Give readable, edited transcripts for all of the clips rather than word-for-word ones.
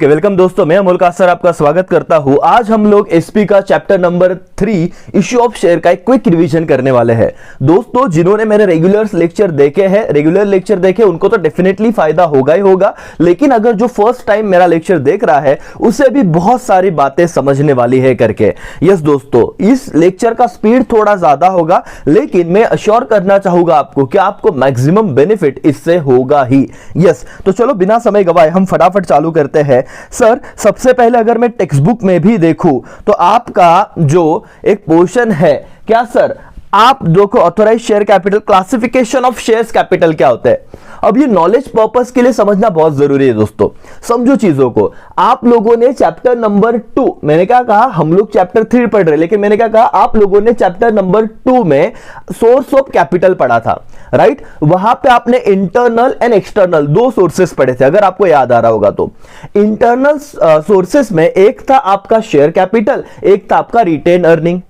Okay welcome दोस्तों, मैं अमोल कासर आपका स्वागत करता हूं। आज हम लोग एसपी का chapter number 3 issue of share का एक क्विक रिवीजन करने वाले हैं। दोस्तों जिन्होंने मेरे रेगुलर लेक्चर देखे उनको तो डेफिनेटली फायदा होगा ही होगा, लेकिन अगर जो फर्स्ट टाइम मेरा लेक्चर देख रहा है उसे भी बहुत सारी बातें समझने वाली है करके। यस दोस्तों, इस लेक्चर का स्पीड थोड़ा ज्यादा होगा, लेकिन मैं अश्योर करना चाहूंगा आपको कि आपको मैक्सिमम बेनिफिट इससे होगा ही। यस, तो चलो बिना समय गवाए हम फटाफट चालू करते हैं। सर सबसे पहले अगर मैं टेक्स्ट बुक में भी देखूं तो आपका जो एक पोर्शन है, क्या सर आप देखो authorise share capital, classification of shares capital क्या होता है। अब ये नॉलेज पर्पस के लिए समझना बहुत जरूरी है दोस्तों, समझो चीजों को। आप लोगों ने चैप्टर नंबर 2, मैंने क्या कहा हम लोग चैप्टर 3 पढ़ रहे, लेकिन मैंने क्या कहा आप लोगों ने चैप्टर नंबर 2 में सोर्स ऑफ कैपिटल पढ़ा था, राइट। वहां पे आपने इंटरनल एंड एक्सटर्नल दो सोर्सेस पढ़े थे, अगर आपको याद आ रहा होगा तो। इंटरनल सोर्सेस में एक था आपका शेयर कैपिटल, एक था आपका रिटेन अर्निंग।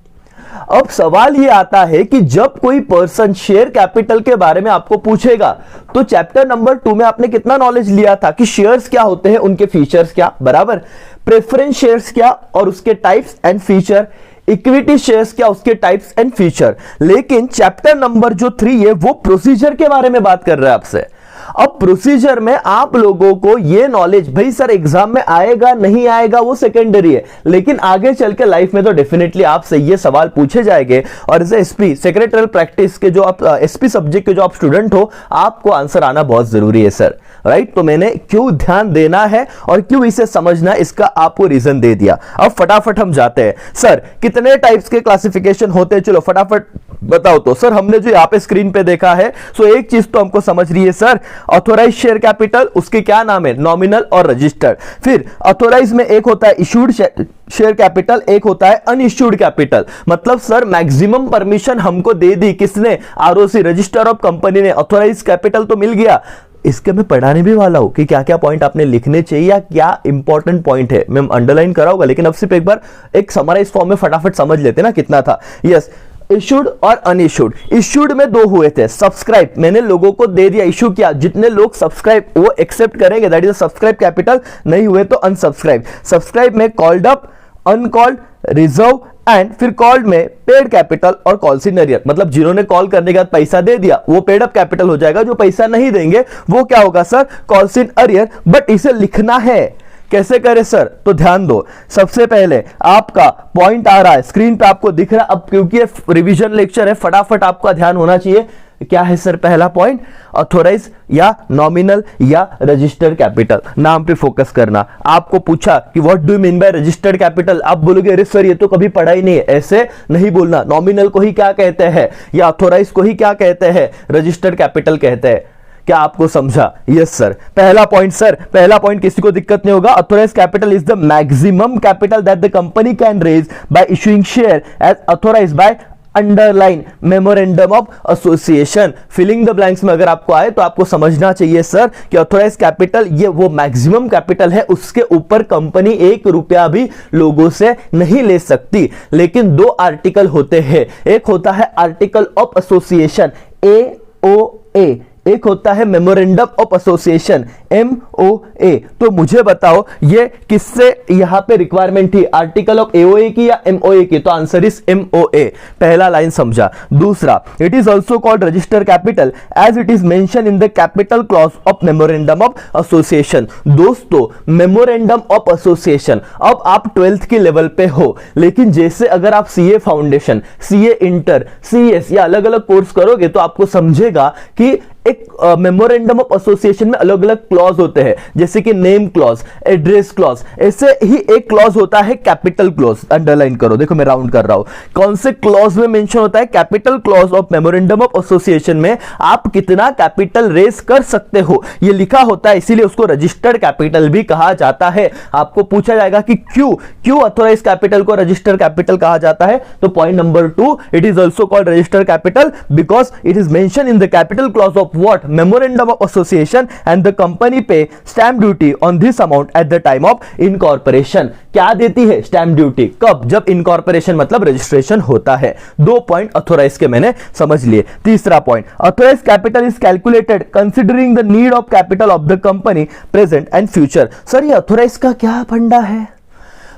अब सवाल यह आता है कि जब कोई पर्सन शेयर कैपिटल के बारे में आपको पूछेगा तो चैप्टर नंबर 2 में आपने कितना नॉलेज लिया था कि शेयर्स क्या होते हैं, उनके फीचर्स क्या, बराबर। प्रेफरेंस शेयर्स क्या और उसके types and feature, equity shares क्या उसके टाइप्स एंड फीचर। लेकिन चैप्टर नंबर जो 3 है वो प्रोसीजर के बारे में बात कर रहा है आपसे। अब प्रोसीजर में आप लोगों को ये नॉलेज, भाई सर एग्जाम में आएगा नहीं आएगा वो सेकेंडरी है, लेकिन आगे चल के लाइफ में तो डेफिनेटली आपसे ये सवाल पूछे जाएंगे। और एज एसपी सेक्रेटरियल प्रैक्टिस के जो आप एसपी सब्जेक्ट के जो आप स्टूडेंट हो, आपको आंसर आना बहुत जरूरी है सर, राइट। तो मैंने क्यों ध्यान देना है और क्यों इसे समझना, इसका आपको रीजन दे दिया। अब फटाफट हम जाते हैं। सर कितने टाइप्स के क्लासिफिकेशन होते हैं, चलो फटाफट बताओ। तो सर हमने जो यहाँ पे स्क्रीन पे देखा है, सो एक चीज तो हमको समझ रही है सर, ऑथोराइज शेयर कैपिटल उसके क्या नाम है, नॉमिनल और रजिस्टर्ड। फिर ऑथोराइज में एक होता है इशूड शेयर कैपिटल, एक होता है अनइश्यूड कैपिटल। मतलब सर मैक्सिमम परमिशन हमको दे दी किसने, आरओसी रजिस्टर ऑफ कंपनी ने, ऑथोराइज कैपिटल तो मिल गया। इसके मैं पढ़ाने भी वाला हूं कि क्या क्या पॉइंट आपने लिखने चाहिए या क्या इंपॉर्टेंट पॉइंट है, मैं अंडरलाइन कराऊंगा, लेकिन अब सिर्फ एक बार एक समराइज फॉर्म में फटाफट समझ लेते ना कितना था। यस, इशूड और अनइशूड। इशूड में दो हुए थे, सब्सक्राइब मैंने लोगों को दे दिया, इशू किया, जितने लोग सब्सक्राइब वो एक्सेप्ट करेंगे, दैट इज सब्सक्राइब कैपिटल, नहीं हुए तो अनसब्सक्राइब। सब्सक्राइब में called up, uncalled, reserve and फिर कॉल्ड में पेड कैपिटल और कॉल्स इन अरियर। मतलब जिन्होंने कॉल करने के बाद पैसा दे दिया वो पेड अप कैपिटल हो जाएगा, जो पैसा नहीं देंगे वो क्या होगा sir, calls in arrear. But इसे लिखना है कैसे करें सर, तो ध्यान दो। सबसे पहले आपका पॉइंट आ रहा है स्क्रीन पे, आपको दिख रहा है। अब क्योंकि रिवीजन लेक्चर है, फटाफट आपका ध्यान होना चाहिए। क्या है सर पहला पॉइंट, ऑथोराइज या नॉमिनल या रजिस्टर्ड कैपिटल, नाम पे फोकस करना। आपको पूछा कि what do you mean by registered capital, आप बोलोगे अरे सर ये तो कभी पढ़ा ही नहीं है, ऐसे नहीं बोलना। नॉमिनल को ही क्या कहते हैं या ऑथोराइज को ही क्या कहते हैं, रजिस्टर्ड कैपिटल कहते हैं। क्या आपको समझा? Yes sir. पहला पॉइंट सर, पहला पॉइंट किसी को दिक्कत नहीं होगा। Authorise capital is the maximum capital that the company can raise by issuing share as authorise by underline memorandum of association. Filling the blanks में अगर आपको आए तो आपको समझना चाहिए सर कि ऑथोराइज कैपिटल ये वो मैक्सिमम कैपिटल है, उसके ऊपर कंपनी 1 रुपया भी लोगों से नहीं ले सकती। लेकिन 2 आर्टिकल होते हैं, एक होता है आर्टिकल ऑफ एसोसिएशन AOA, एक होता है मेमोरेंडम ऑफ एसोसिएशन MOA। तो मुझे बताओ ये किससे यहां पे रिक्वायरमेंट थी, आर्टिकल ऑफ AOA की या MOA की, तो आंसर इज MOA। पहला लाइन समझा। दूसरा, it is also called register capital as it is mention in the capital clause of memorandum of association. दोस्तों मेमोरेंडम ऑफ एसोसिएशन, अब आप 12th के लेवल पे हो, लेकिन जैसे अगर आप CA foundation, CA inter, CS या अलग अलग कोर्स करोगे तो आपको समझेगा कि एक मेमोरेंडम ऑफ एसोसिएशन में अलग अलग क्लॉज होते हैं, जैसे कि नेम क्लॉज, एड्रेस क्लॉज। ऐसे ही एक क्लॉज होता है कैपिटल क्लॉज, अंडरलाइन करो, देखो मैं राउंड कर रहा हूं। कौन से क्लॉज में मेंशन होता है, capital clause of memorandum of association में आप कितना कैपिटल रेज कर सकते हो ये लिखा होता है, इसीलिए उसको रजिस्टर्ड कैपिटल भी कहा जाता है। आपको पूछा जाएगा कि क्यों ऑथोराइज कैपिटल को रजिस्टर्ड कैपिटल कहा जाता है, तो point number 2, it is also called registered capital because it is mention in the capital clause of what what memorandum of association and the company pay stamp duty on this amount at the time of incorporation। क्या देती है stamp duty? कब? जब incorporation मतलब registration होता है। 2 point authorise के मैंने समझ लिए। तीसरा point, authorise capital is calculated considering the need of capital of the company present and future. Sir ये ऑथोराइज का क्या फंडा है?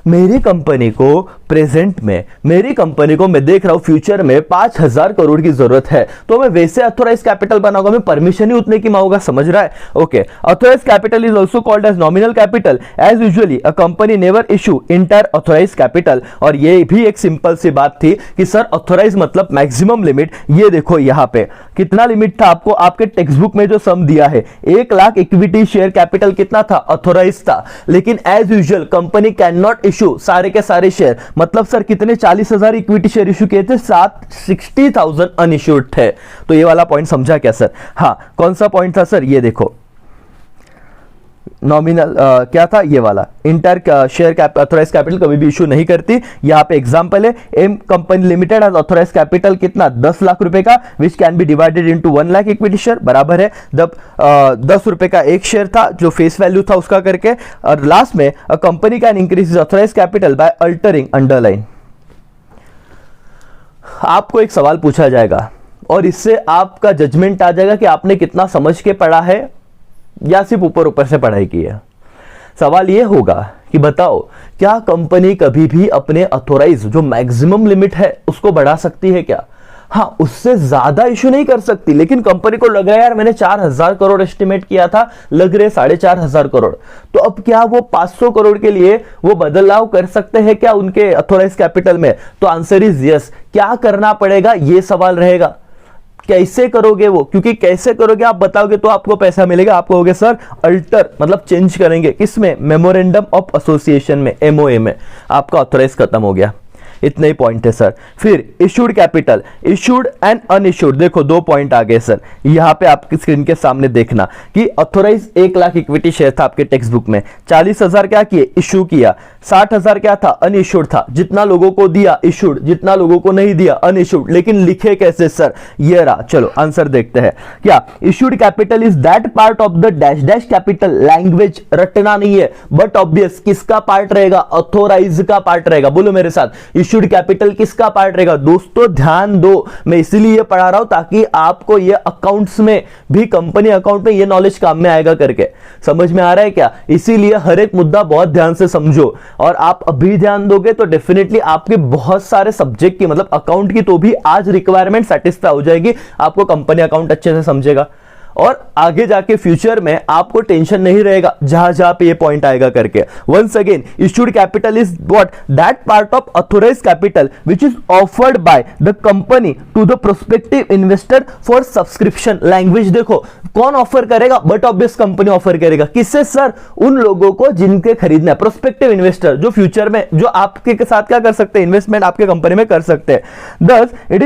मेरी कंपनी को प्रेजेंट में, मेरी कंपनी को मैं देख रहा हूं फ्यूचर में 5000 करोड़ की जरूरत है, तो मैं वैसे ऑथोराइज कैपिटल बनाऊंगा, मैं परमिशन ही उतने की मांगूंगा। समझ रहा है? Okay, authorise capital is also called as nominal capital as usually a company never issue entire authorise capital. और ये भी एक सिंपल सी बात थी कि सर ऑथोराइज मतलब मैक्सिमम लिमिट। ये देखो यहां पे कितना लिमिट था, आपको आपके टेक्स्ट बुक में जो सम दिया है 1 लाख इक्विटी शेयर कैपिटल कितना था? ऑथोराइज था। लेकिन as usual company can not issue सारे के सारे शेयर, मतलब सर कितने 40,000 इक्विटी शेयर इशू किए थे, 60,000 अनइश्यूड थे। तो ये वाला पॉइंट समझा क्या सर? हाँ, कौन सा पॉइंट था सर? ये देखो नॉमिनल क्या था? ये वाला inter share cap authorise capital कभी भी इशू नहीं करती। यहां पे एग्जांपल है, M company limited has authorise capital कितना? 10 लाख रुपए का, which can be divided into 1 lakh equity share, बराबर है जब 10 रुपए का एक शेयर था जो फेस वैल्यू था उसका करके। और लास्ट में a company can increase authorise capital by altering underline. आपको एक सवाल पूछा जाएगा और इससे आपका जजमेंट आ जाएगा कि आपने कितना समझ के पढ़ा है या सिर्फ ऊपर ऊपर से पढ़ाई की है। सवाल यह होगा कि बताओ क्या कंपनी कभी भी अपने ऑथोराइज जो मैक्सिमम लिमिट है उसको बढ़ा सकती है क्या? हाँ, उससे ज्यादा इशू नहीं कर सकती, लेकिन कंपनी को लग रहा है यार मैंने 4000 करोड़ एस्टिमेट किया था, लग रहे 4,500 करोड़, तो अब क्या वो 500 करोड़ के लिए वो बदलाव कर सकते हैं क्या उनके ऑथोराइज कैपिटल में? तो आंसर इज यस। क्या करना पड़ेगा ये सवाल रहेगा, कैसे करोगे वो? क्योंकि कैसे करोगे आप बताओगे तो आपको पैसा मिलेगा। आप कहोगे सर अल्टर मतलब चेंज करेंगे, किसमें? मेमोरेंडम ऑफ एसोसिएशन में, एमओए में। आपका ऑथोराइज खत्म हो गया। इतने ही पॉइंट है सर। फिर issued capital, issued and unissued, देखो 2 पॉइंट आ गए सर। यहां पे आपकी स्क्रीन के सामने देखना कि ऑथोराइज 1 लाख इक्विटी शेयर था आपके टेक्स्ट बुक में, 40,000 क्या किए? इशू किया। 60,000 क्या था? अनइशूड था। जितना लोगों को दिया इशूड, जितना लोगों को नहीं दिया अनइशूड। लेकिन लिखे कैसे सर? ये रहा। चलो आंसर देखते हैं। क्या issued capital is that part of the dash dash capital, language रटना नहीं है, बट ऑब्वियस किसका पार्ट रहेगा? ऑथोराइज का पार्ट रहेगा। बोलो मेरे साथ, इशूड कैपिटल किसका पार्ट रहेगा? दोस्तों ध्यान दो, मैं इसीलिए पढ़ा रहा हूं ताकि आपको ये अकाउंट्स में भी, कंपनी अकाउंट में ये नॉलेज काम में आएगा करके। समझ में आ रहा है क्या? इसीलिए हर एक मुद्दा बहुत ध्यान से समझो, और आप अभी ध्यान दोगे तो डेफिनेटली आपके बहुत सारे सब्जेक्ट की मतलब अकाउंट की तो भी आज रिक्वायरमेंट सेटिस्फाई हो जाएगी। आपको कंपनी अकाउंट अच्छे से समझेगा और आगे जाके फ्यूचर में आपको टेंशन नहीं रहेगा जहां जहां पे ये पॉइंट आएगा करके। Once again, issued capital is what? That part of authorised capital which is offered by the company to the prospective investor for subscription. Language देखो, कौन ऑफर करेगा? बट ऑब्वियस कंपनी ऑफर करेगा। किससे सर? उन लोगों को जिनके खरीदना है, प्रोस्पेक्टिव इन्वेस्टर जो फ्यूचर में जो आपके साथ क्या कर सकते हैं? इन्वेस्टमेंट आपके कंपनी में कर सकते हैं। Thus it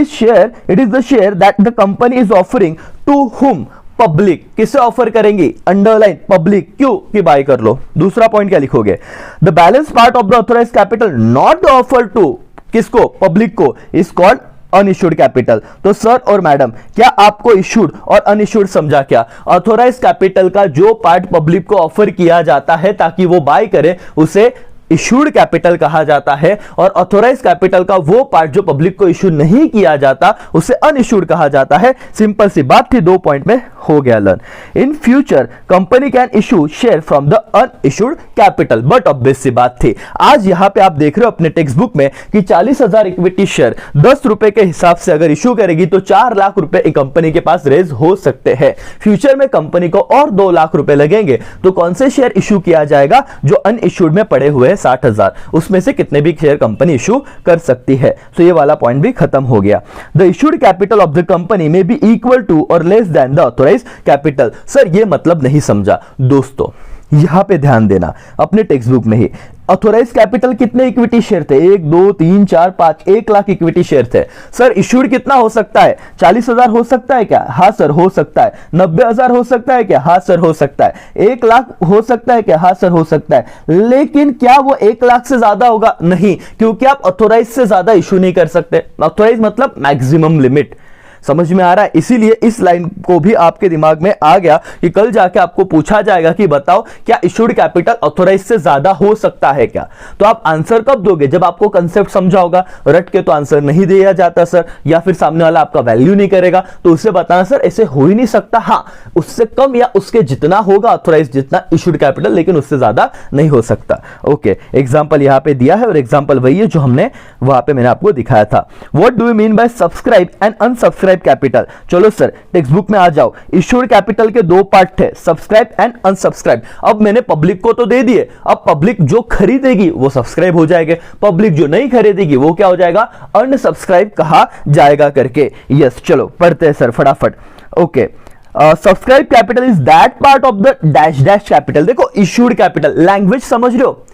is the share that the company is offering to whom? Public. किसे ऑफर करेंगी? Underline public. क्यों? कि बाय कर लो। दूसरा पॉइंट क्या लिखोगे? The balance part of the authorise capital not offer to, किसको? पब्लिक को, इज कॉल्ड अनइश्यूड कैपिटल। तो सर और मैडम क्या आपको इश्यूड और अनइश्यूड समझा क्या? ऑथोराइज कैपिटल का जो पार्ट पब्लिक को ऑफर किया जाता है ताकि वो बाय करे उसे इशूड कैपिटल कहा जाता है, और ऑथोराइज कैपिटल का वो पार्ट जो पब्लिक को इशू नहीं किया जाता उसे अनइशूड कहा जाता है। सिंपल सी बात थी, 2 पॉइंट में हो गया learn. In future company can issue share from the unissued capital, but obvious सी बात थी। आज यहां पे आप देख रहे हो अपने टेक्स्ट बुक में कि 40,000 इक्विटी शेयर 10 रुपए के हिसाब से अगर इशू करेगी तो 4 लाख रुपए कंपनी के पास रेज हो सकते हैं। फ्यूचर में कंपनी को और 2 लाख रुपए लगेंगे तो कौन से शेयर इशू किया जाएगा? जो अनइशूड में पड़े हुए 60,000, उसमें से कितने भी शेयर कंपनी इशू कर सकती है। तो ये वाला पॉइंट भी खत्म हो गया। The issued capital of the company में बी इक्वल टू और less than the authorised capital. Sir ये मतलब नहीं समझा दोस्तों, यहां पे ध्यान देना। अपने टेक्स्ट बुक में ही ऑथोराइज कैपिटल कितने इक्विटी शेयर थे? 1 2 3 4 5, 1 लाख इक्विटी शेयर थे। सर इशूड कितना हो सकता है? 40,000 हो सकता है क्या? हाँ सर हो सकता है। 90,000 हो सकता है क्या? हाँ सर हो सकता है। 1 लाख हो सकता है क्या? हाँ सर हो सकता है। लेकिन क्या वो 1 लाख से ज्यादा होगा? नहीं, क्योंकि आप ऑथोराइज से ज्यादा इशू नहीं कर सकते। ऑथोराइज मतलब मैक्सिमम लिमिट। समझ में आ रहा है? इसीलिए इस लाइन को भी आपके दिमाग में आ गया कि कल जाके आपको पूछा जाएगा कि बताओ क्या इशूड कैपिटल ऑथोराइज से ज्यादा हो सकता है क्या? तो आप आंसर कब दोगे? जब आपको कंसेप्ट समझा होगा। रट के तो आंसर नहीं दिया जाता सर, या फिर सामने वाला आपका वैल्यू नहीं करेगा तो उससे बताना सर ऐसे हो ही नहीं सकता। हाँ, उससे कम या उसके जितना होगा ऑथोराइज जितना इशूड कैपिटल, लेकिन उससे ज्यादा नहीं हो सकता। ओके, एग्जांपल यहां पे दिया है और एग्जांपल वही है जो हमने वहां पे मैंने आपको दिखाया था। What do you mean by subscribe and unsubscribe capital? चलो सर टेक्स्ट बुक में आ जाओ। इशूड कैपिटल के दो पार्ट थे, सब्सक्राइब एंड अनसब्सक्राइब। अब मैंने पब्लिक को तो दे दिए, अब पब्लिक जो खरीदेगी वो सब्सक्राइब हो जाएगा, पब्लिक जो नहीं खरीदेगी वो क्या हो जाएगा? अनसब्सक्राइब कहा जाएगा करके। यस, चलो पढ़ते हैं सर फटाफट। Okay, subscribe capital is that part of the dash dash capital. देखो इशूड कैपिटल, लैंग्वेज समझ रहे हो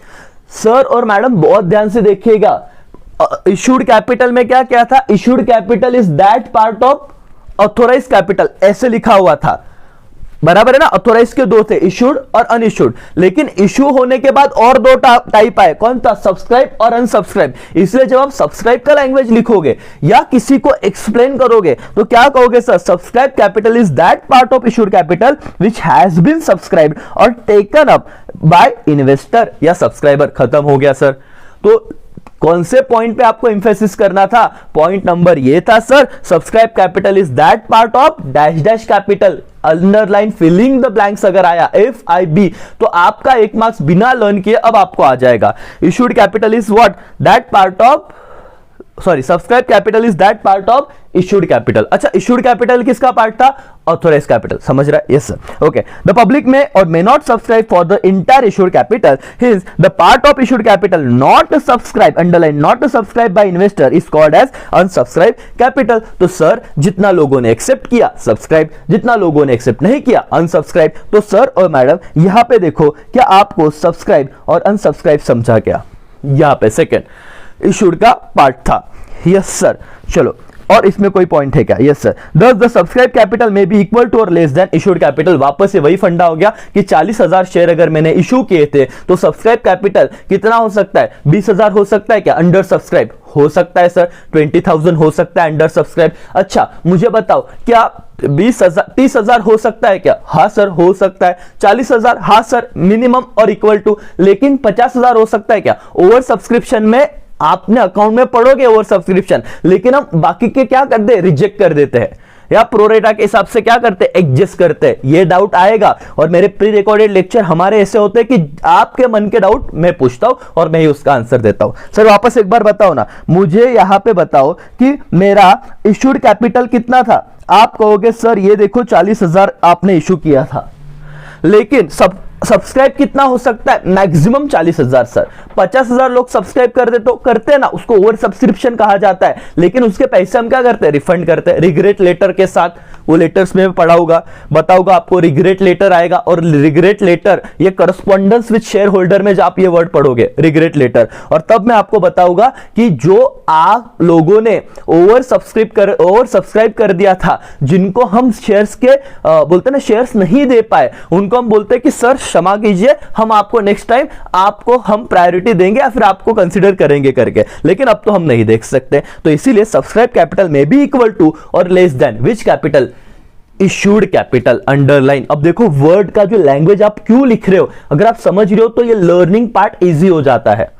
सर और मैडम? बहुत ध्यान से देखिएगा। इशूड कैपिटल में क्या क्या था? Issued capital is that part of authorise capital, ऐसे लिखा हुआ था, बराबर है ना? ऑथोराइज के दो थे, इशूड और अनइशूड, लेकिन इशू होने के बाद और दो टाइप आए। कौन था? सब्सक्राइब और अनसब्सक्राइब। इसलिए जब आप सब्सक्राइब का लैंग्वेज लिखोगे या किसी को एक्सप्लेन करोगे तो क्या कहोगे sir? Subscribe capital is that part of issued capital which has been subscribed और टेकन अप बाय इन्वेस्टर या सब्सक्राइबर। खत्म हो गया सर। तो कौन से पॉइंट पे आपको एम्फेसिस करना था? पॉइंट नंबर ये था sir, subscribe capital is that part of dash dash capital. Underline filling the blanks अगर आया FIB तो आपका 1 मार्क्स बिना लर्न किए अब आपको आ जाएगा। Issued capital is what? That part of, sorry, subscribe capital is that part of issued capital. अच्छा, इशूड कैपिटल किसका पार्ट था? Authorise capital. समझ रहा है? Yes sir. Okay, the public may or may not subscribe for the entire issued capital, his the part of issued capital not subscribe, underline not subscribe by investor is called as unsubscribe capital. तो sir जितना लोगों ने accept किया subscribe, जितना लोगों ने accept नहीं किया अनसब्सक्राइब। तो सर और मैडम यहां पे देखो, क्या आपको सब्सक्राइब और अनसब्सक्राइब समझा क्या? यहां पे सेकंड इशूड का पार्ट था। Yes sir. चलो, और इसमें कोई पॉइंट है क्या? Yes sir. दस द सब्सक्राइब कैपिटल में बी इक्वल टू और लेस देन इशूड कैपिटल। वापस से वही फंडा हो गया कि 40,000 शेयर अगर मैंने इशू किए थे तो सब्सक्राइब कैपिटल कितना हो सकता है? 20,000 हो सकता है क्या? अंडर सब्सक्राइब हो सकता है सर। 20,000 हो सकता है अंडर सब्सक्राइब। अच्छा मुझे बताओ, क्या 20,000 30,000 हो सकता है क्या? हाँ सर हो सकता है। 40,000, हाँ सर मिनिमम और इक्वल टू। लेकिन 50,000 हो सकता है क्या? ओवर सब्सक्रिप्शन में आपने अकाउंट में पढ़ोगे ओवर सब्सक्रिप्शन, लेकिन हम बाकी के क्या कर दे? रिजेक्ट कर देते हैं या प्रोरेटा के हिसाब से क्या करते हैं? एडजस्ट करते हैं। ये डाउट आएगा और मेरे प्री रिकॉर्डेड लेक्चर हमारे ऐसे होते हैं कि आपके मन के डाउट मैं पूछता हूं और मैं ही उसका आंसर देता हूं। सर वापस एक बार बताओ ना, मुझे यहां पे बताओ कि मेरा इशूड कैपिटल कितना था? आप कहोगे सर ये देखो 40,000 आपने इशू किया था, लेकिन सब्सक्राइब कितना हो सकता है? Maximum 40,000 sir. 50,000 लोग सब्सक्राइब कर दे तो करते हैं ना, उसको ओवर सब्सक्रिप्शन कहा जाता है। लेकिन उसके पैसे हम क्या करते हैं? रिफंड करते हैं रिग्रेट लेटर के साथ। वो लेटर्स में पढ़ा होगा, बताऊंगा आपको। रिग्रेट लेटर आएगा और रिग्रेट लेटर ये करस्पॉन्डेंस विद शेयर होल्डर में जब आप ये वर्ड पढ़ोगे रिग्रेट लेटर, और तब मैं आपको बताऊंगा कि जो आप लोगों ने ओवर सब्सक्राइब कर दिया था, जिनको हम शेयर्स के बोलते ना शेयर्स नहीं दे पाए, उनको हम बोलते हैं कि सर क्षमा कीजिए, हम आपको नेक्स्ट टाइम आपको हम प्रायोरिटी देंगे या फिर आपको कंसीडर करेंगे करके। लेकिन अब तो हम नहीं देख सकते, तो इसीलिए सब्सक्राइब कैपिटल में भी इक्वल टू और less than which capital? Issued capital. Underline. अब देखो वर्ड का जो लैंग्वेज आप क्यों लिख रहे हो, अगर आप समझ रहे हो तो ये लर्निंग पार्ट इजी हो जाता है।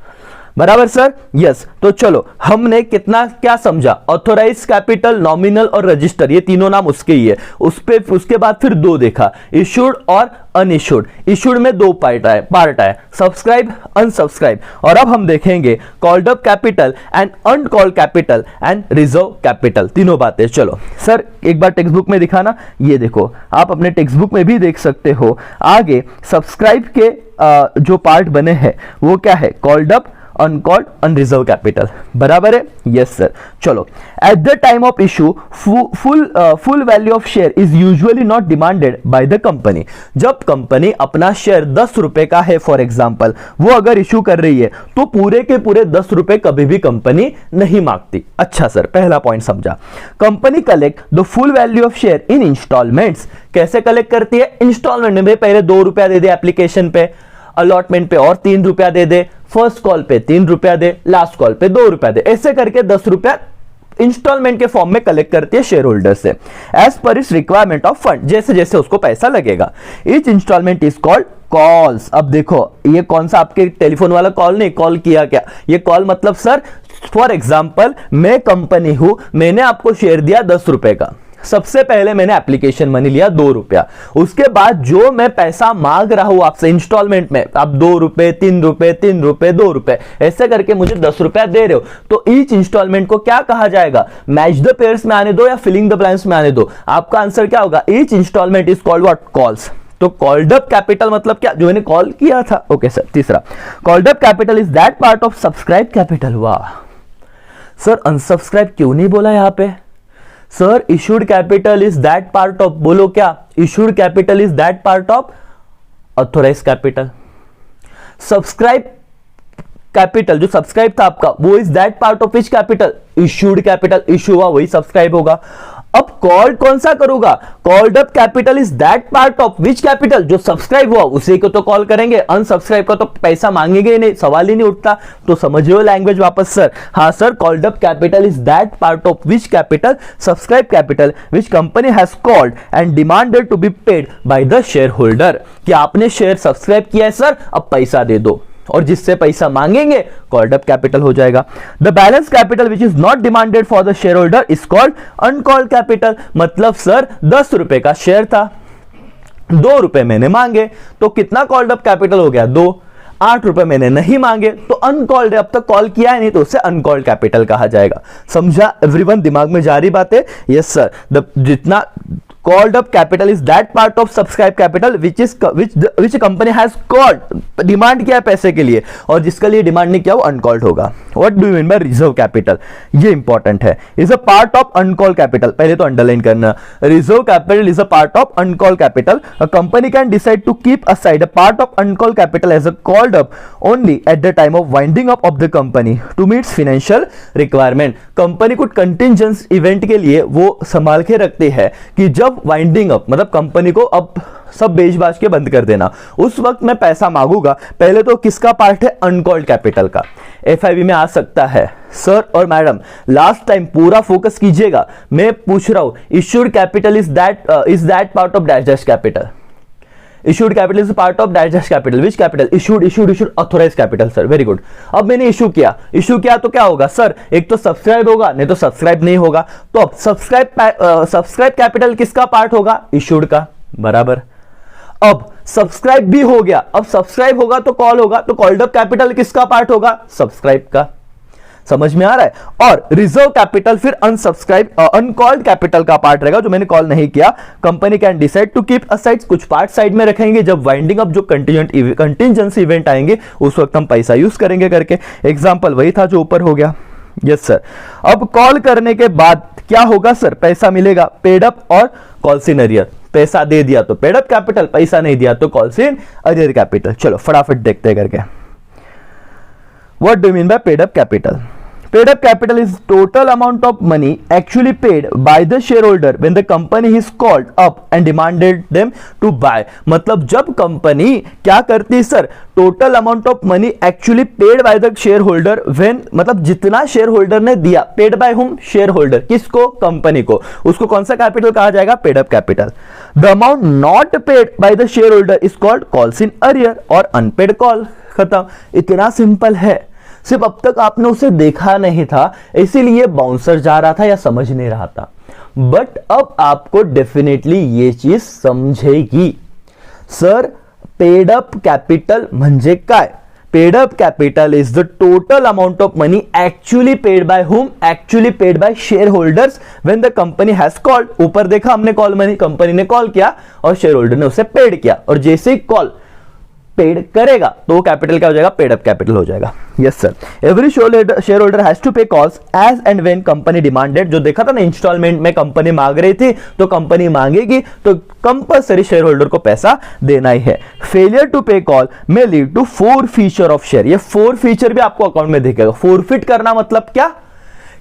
बराबर सर? यस। तो चलो हमने कितना क्या समझा? ऑथोराइज कैपिटल, नॉमिनल और रजिस्टर, ये तीनों नाम उसके ही है। उसके बाद फिर दो देखा, इशूड और अनइशूड। इशूड में दो पार्ट आए, सब्सक्राइब, अनसब्सक्राइब। और अब हम देखेंगे called up capital and uncalled capital and reserve capital, तीनों बातें। चलो सर एक बार टेक्स्ट बुक में दिखाना। ये देखो, आप अपने टेक्स्ट बुक में भी देख सकते हो। आगे सब्सक्राइब के जो पार्ट बने हैं वो क्या है? Called up, uncalled, unreserve capital. बराबर है? Yes sir. चलो, at the time of issue full value of share is usually not demanded by the company. जब कंपनी अपना शेयर 10 रुपए का है फॉर एग्जांपल, वो अगर इशू कर रही है तो पूरे के पूरे 10 रुपए कभी भी कंपनी नहीं मांगती। अच्छा सर, पहला पॉइंट समझा। Company collect the full value of share in instalments. कैसे कलेक्ट करती है? इंस्टॉलमेंट में। पहले 2 रुपया दे दे एप्लीकेशन पे, अलॉटमेंट पे और 3 रुपया दे दे, फर्स्ट कॉल पे 3 रुपया दे, लास्ट कॉल पे 2 रुपया दे, ऐसे करके 10 रुपया इंस्टॉलमेंट के फॉर्म में कलेक्ट करती है शेयर होल्डर से एज पर इस रिक्वायरमेंट ऑफ फंड, जैसे जैसे उसको पैसा लगेगा। Each instalment is called calls. अब देखो ये कौन सा आपके टेलीफोन वाला कॉल नहीं, कॉल किया क्या, ये कॉल मतलब सर फॉर एग्जाम्पल मैं कंपनी हूं, मैंने आपको शेयर दिया 10 रुपए का, सबसे पहले मैंने एप्लीकेशन मनी लिया 2 रुपया, उसके बाद जो मैं पैसा मांग रहा हूं आपसे इंस्टॉलमेंट में, आप 2 रुपए 3 रुपए 3 रुपए 2 रुपए ऐसे करके मुझे 10 रुपया दे रहे हो, तो ईच इंस्टॉलमेंट को क्या कहा जाएगा, मैच द पेयर्स में आने दो या फिलिंग द ब्लैंक्स में आने दो, आपका आंसर क्या होगा, each instalment is called what, calls. तो कॉल्ड अप कैपिटल मतलब क्या, जो मैंने कॉल किया था। ओके सर, तीसरा called up capital is that part of subscribe capital. वाह सर, अनसब्सक्राइब क्यों नहीं बोला यहां पे sir, issued capital is that part of, बोलो क्या, issued capital is that part of authorise capital. Subscribe capital जो सब्सक्राइब था आपका, वो is that part of which capital, issued capital, issue हुआ वही सब्सक्राइब होगा। अब कॉल्ड कौन सा करूंगा, called up capital is that part of which capital, जो सब्सक्राइब हुआ उसी को तो कॉल करेंगे, अनसब्सक्राइब का तो पैसा मांगेंगे ही नहीं, सवाल ही नहीं उठता। तो समझिए लैंग्वेज वापस सर, हाँ sir, called up capital is that part of which capital, subscribe capital which company has called and demanded to be paid by the shareholder, कि आपने शेयर सब्सक्राइब किया है सर, अब पैसा दे दो, और जिससे पैसा मांगेंगे कॉल्ड अप कैपिटल हो जाएगा। The balance capital which is not demanded for the share holder is called uncalled capital. मतलब सर 10 रुपए का शेयर था, 2 रुपए मैंने मांगे, तो कितना कॉल्ड अप कैपिटल हो गया, 2। 8 रुपए मैंने नहीं मांगे तो अनकॉल्ड है, अब तक कॉल किया है नहीं तो उसे अनकॉल्ड कैपिटल कहा जाएगा। समझा एवरीवन, दिमाग में जा रही बातें? यस सर, जितना called up capital is that part of subscribe capital which company has called, demand किया है पैसे के लिए, और जिसके लिए डिमांड नहीं किया वो अनकॉल्ड होगा। What do you mean by reserve capital? ये इंपॉर्टेंट है, is a part of uncalled capital, पहले तो अंडरलाइन करना, reserve capital is a part of uncalled capital, a company can decide to keep aside a part of uncalled capital as a called up only at the time of winding up of the company to meet financial requirement। Company कुछ कंटिंजेंस event के लिए वो संभाल के रखती है कि जब वाइंडिंग अप मतलब कंपनी को अब सब बेच बाच के बंद कर देना, उस वक्त मैं पैसा मांगूंगा, पहले तो किसका पार्ट है, अनकॉल्ड कैपिटल का। एफआईबी में आ सकता है सर और मैडम, लास्ट टाइम पूरा फोकस कीजिएगा, मैं पूछ रहा हूं issued capital is that part of dash dash capital, issued capital is a part of dash dash capital, which capital, issued authorized capital sir, very good. अब मैंने issue किया तो क्या होगा सर, एक तो सब्सक्राइब होगा, नहीं तो सब्सक्राइब नहीं होगा, तो अब सब्सक्राइब कैपिटल किसका पार्ट होगा, इशूड का, बराबर। अब सब्सक्राइब भी हो गया, अब सब्सक्राइब होगा तो कॉल होगा, तो कॉल्ड अप कैपिटल किसका पार्ट होगा, सब्सक्राइब का। समझ में आ रहा है? और रिजर्व कैपिटल फिर अनकॉल्ड कैपिटल का पार्ट रहेगा, जो मैंने कॉल नहीं किया। Company can decide to keep aside, कुछ पार्ट साइड में रखेंगे, जब वाइंडिंग अप जो कंटिजेंसी इवेंट आएंगे उस वक्त हम पैसा यूज करेंगे करके। एग्जांपल वही था जो ऊपर हो गया। यस सर, अब कॉल करने के बाद क्या होगा सर, पैसा मिलेगा, पेड अप और कॉल्स इन अरियर। पैसा दे दिया तो पेड अप कैपिटल, पैसा नहीं दिया तो कॉल्स इन अरियर कैपिटल। चलो फटाफट देखते करके, what do mean by paid up capital? Paid up capital is total amount of money actually paid by the shareholder when the company is called up and demanded them to buy। मतलब जब company क्या करती है sir, total amount of money actually paid by the share holder when, मतलब जितना share holder ने दिया, paid by whom, share holder, किसको, कंपनी को, उसको कौन सा कैपिटल कहा जाएगा, paid up capital. The amount not paid by the share holder is called calls in arrear और अनपेड कॉल। खत्म, इतना सिंपल है। सिर्फ अब तक आपने उसे देखा नहीं था, इसीलिए बाउंसर जा रहा था या समझ नहीं रहा था, बट अब आपको डेफिनेटली ये चीज समझेगी। सर पेड अप कैपिटल म्हणजे काय? Paid up capital is the total amount of money actually paid by whom, actually paid by share holders when the company has called. ऊपर देखा हमने कॉल मनी, कंपनी ने call किया और share holder ने उसे पेड किया, और जैसे ही कॉल पेड करेगा तो वो कैपिटल क्या हो जाएगा, पेड अप कैपिटल हो जाएगा। Yes sir, every share holder has to pay calls as and when company demanded. जो देखा था ना इंस्टॉलमेंट में, कंपनी मांग रही थी तो कंपनी मांगेगी तो कंपल्सरी शेयर होल्डर को पैसा देना ही है। Failure to pay call may lead to forfeiture of share. ये फोरफीचर भी आपको अकाउंट में दिखेगा। फोरफिट करना मतलब क्या,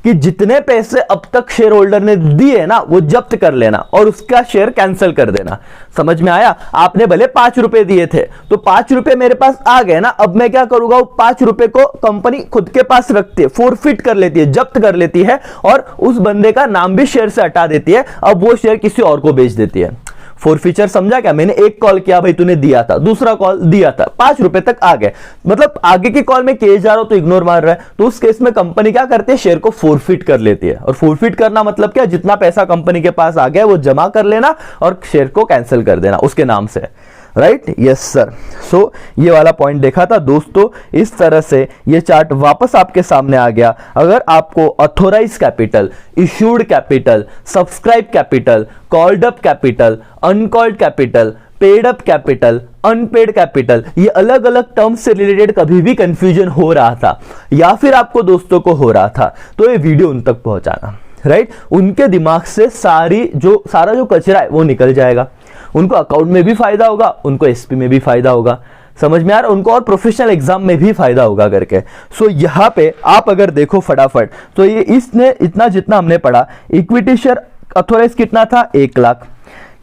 कि जितने पैसे अब तक शेयर होल्डर ने दिए ना वो जब्त कर लेना और उसका शेयर कैंसिल कर देना। समझ में आया? आपने भले 5 रुपए दिए थे तो 5 रुपए मेरे पास आ गए ना, अब मैं क्या करूंगा, वो 5 रुपए को कंपनी खुद के पास रखती है, फोरफिट कर लेती है, जब्त कर लेती है और उस बंदे का नाम भी शेयर से हटा देती है। अब वो शेयर किसी और को बेच देती है। फोरफीचर समझा क्या? मैंने एक कॉल किया, भाई तूने दिया था, दूसरा कॉल दिया था, 5 रुपए तक आ गए, मतलब आगे की कॉल में किए जा रहा हो तो इग्नोर मार रहा है, तो उस केस में कंपनी क्या करती है, शेयर को फोरफिट कर लेती है। और फोरफिट करना मतलब क्या, जितना पैसा कंपनी के पास आ गया वो जमा कर लेना और शेयर को कैंसिल कर देना उसके नाम से। Right, yes sir. सो ये वाला पॉइंट देखा था दोस्तों। इस तरह से ये चार्ट वापस आपके सामने आ गया। अगर आपको authorise capital, issued capital, subscribe capital, called up capital, uncalled capital, paid up capital, unpaid capital, ये अलग अलग टर्म्स से रिलेटेड कभी भी कंफ्यूजन हो रहा था या फिर आपको दोस्तों को हो रहा था तो ये वीडियो उन तक पहुंचाना। राइट, उनके दिमाग से सारा जो कचरा है वो निकल जाएगा। उनको अकाउंट में भी फायदा होगा, उनको एसपी में भी फायदा होगा, समझ में आ रहा है, उनको और प्रोफेशनल एग्जाम में भी फायदा होगा करके। सो यहाँ पे आप अगर देखो फटाफट तो ये इसने इतना जितना हमने पढ़ा, इक्विटी शेयर ऑथोराइज कितना था, 1 लाख।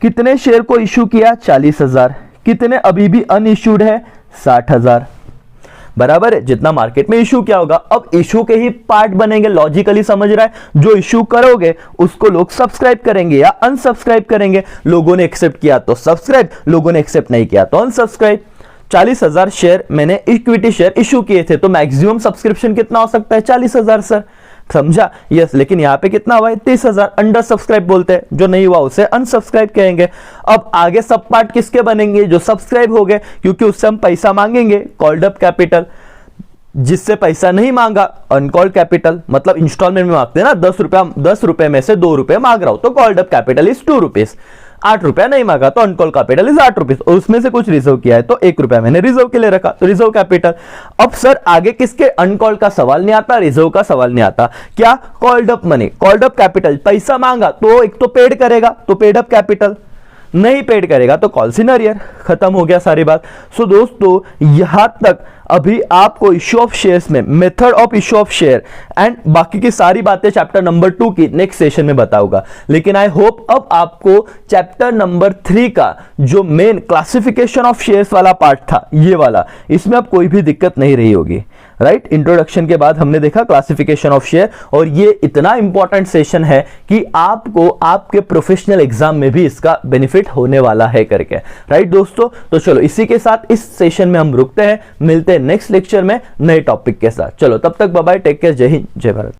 कितने शेयर को इश्यू किया, 40,000। कितने अभी भी अनइश्यूड है, 60,000। बराबर है, जितना मार्केट में इशू क्या होगा। अब इशू के ही पार्ट बनेंगे, लॉजिकली समझ रहा है, जो इशू करोगे उसको लोग सब्सक्राइब करेंगे या अनसब्सक्राइब करेंगे। लोगों ने एक्सेप्ट किया तो सब्सक्राइब, लोगों ने एक्सेप्ट नहीं किया तो अनसब्सक्राइब। 40,000 शेयर मैंने इक्विटी शेयर इशू किए थे तो मैक्सिमम सब्सक्रिप्शन कितना हो सकता है, 40,000 सर, समझा? यस, लेकिन यहां पे कितना हुआ है, 30,000। अंडर सब्सक्राइब बोलते हैं, जो नहीं हुआ उसे अनसब्सक्राइब कहेंगे। अब आगे सब पार्ट किसके बनेंगे, जो सब्सक्राइब हो गए, क्योंकि उससे हम पैसा मांगेंगे, कॉल्ड अप कैपिटल। जिससे पैसा नहीं मांगा, अनकॉल्ड कैपिटल, मतलब इंस्टॉलमेंट में मांगते हैं ना, 10 रुपए में से 2 रुपए मांग रहा हूं तो called up capital is 2 rupees. 8 रुपया नहीं मांगा तो अनकॉल कैपिटल इज 8 रुपीज, और उसमें से कुछ रिजर्व किया है तो 1 रुपया मैंने रिजर्व के लिए रखा तो रिजर्व कैपिटल। अब सर आगे किसके, अनकॉल्ड का सवाल नहीं आता, रिजर्व का सवाल नहीं आता, क्या, called up money, called up capital. पैसा मांगा तो एक तो पेड करेगा तो पेड अप कैपिटल, नहीं पेड करेगा तो कॉल्स इन अरियर, खत्म हो गया सारी बात। सो दोस्तों यहां तक अभी आपको इश्यू ऑफ शेयर्स में method of issue of share and बाकी की सारी बातें चैप्टर नंबर 2 की नेक्स्ट सेशन में बताऊंगा। लेकिन आई होप अब आपको चैप्टर नंबर 3 का जो मेन क्लासिफिकेशन ऑफ शेयर्स वाला पार्ट था, ये वाला, इसमें अब कोई भी दिक्कत नहीं रही होगी। राइट, इंट्रोडक्शन के बाद हमने देखा क्लासिफिकेशन ऑफ शेयर, और ये इतना इंपॉर्टेंट सेशन है कि आपको आपके प्रोफेशनल एग्जाम में भी इसका बेनिफिट होने वाला है करके। राइट दोस्तों, तो चलो इसी के साथ इस सेशन में हम रुकते हैं, मिलते हैं नेक्स्ट लेक्चर में नए टॉपिक के साथ। चलो तब तक बाय बाय, टेक केयर, जय हिंद, जय भारत।